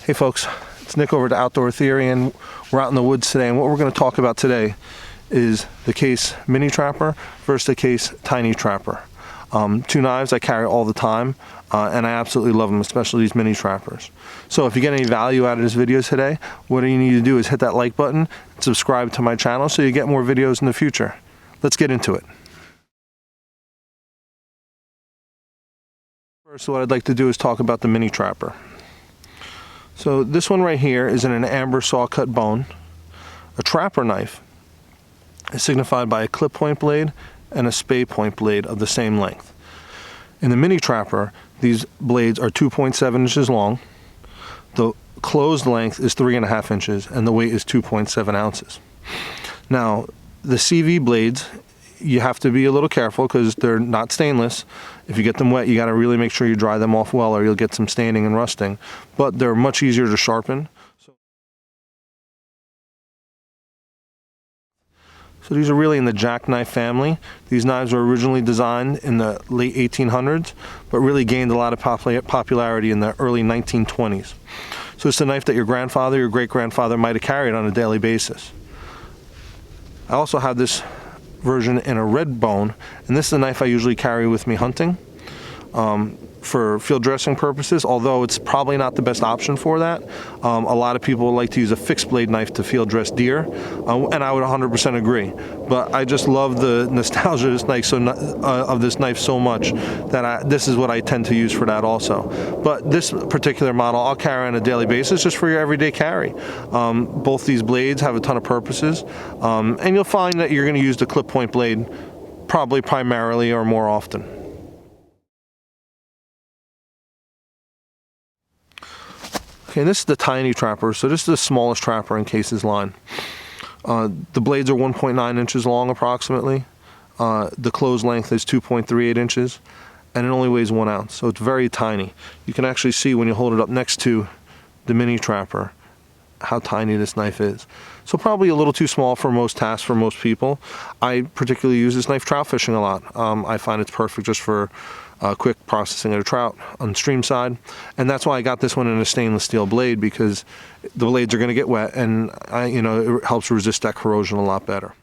Hey folks, it's Nick over at Outdoor Theory, and we're out in the woods today, and what we're going to talk about today is the Case Mini Trapper versus the Case Tiny Trapper. Two knives I carry all the time, and I absolutely love them, especially these mini trappers. So if you get any value out of this video today, what you need to do is hit that like button and subscribe to my channel so you get more videos in the future. Let's get into it. First, what I'd like to do is talk about the mini trapper. So this one right here is in an amber saw cut bone. A trapper knife is signified by a clip point blade and a spay point blade of the same length. In the mini trapper, these blades are 2.7 inches long. The closed length is 3.5 inches and the weight is 2.7 ounces. Now, the CV blades, you have to be a little careful because they're not stainless. If you get them wet, you got to really make sure you dry them off well or you'll get some staining and rusting. But they're much easier to sharpen. So these are really in the jackknife family. These knives were originally designed in the late 1800s, but really gained a lot of popularity in the early 1920s. So it's a knife that your grandfather, your great-grandfather might have carried on a daily basis. I also have this version in a red bone, and this is the knife I usually carry with me hunting for field dressing purposes, although it's probably not the best option for that. A lot of people like to use a fixed blade knife to field dress deer, and I would 100% agree. But I just love the nostalgia of this knife so much that this is what I tend to use for that also. But this particular model I'll carry on a daily basis just for your everyday carry. Both these blades have a ton of purposes, and you'll find that you're going to use the clip point blade probably primarily or more often. Okay, and this is the tiny trapper. So this is the smallest trapper in Case's line. The blades are 1.9 inches long approximately. The closed length is 2.38 inches, and it only weighs 1 ounce, so it's very tiny. You can actually see when you hold it up next to the mini trapper how tiny this knife is. So probably a little too small for most tasks for most people. I particularly use this knife trout fishing a lot. I find it's perfect just for quick processing of a trout on stream side, and that's why I got this one in a stainless steel blade, because the blades are going to get wet, and it helps resist that corrosion a lot better.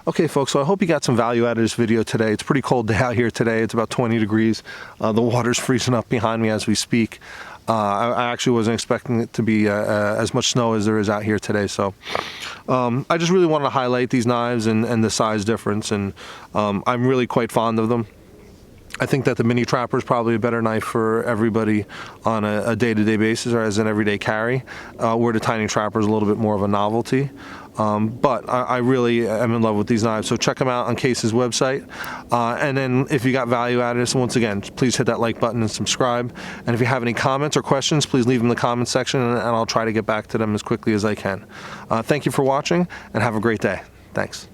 Okay folks, so I hope you got some value out of this video today. It's a pretty cold day out here today. It's about 20 degrees. The water's freezing up behind me as we speak. I actually wasn't expecting it to be as much snow as there is out here today. So I just really wanted to highlight these knives and the size difference, and I'm really quite fond of them. I think that the mini trapper is probably a better knife for everybody on a day-to-day basis or as an everyday carry, where the tiny trapper is a little bit more of a novelty. But I really am in love with these knives, so check them out on Case's website. And then if you got value out of this, once again, please hit that like button and subscribe. And if you have any comments or questions, please leave them in the comments section, and I'll try to get back to them as quickly as I can. Thank you for watching, and have a great day. Thanks.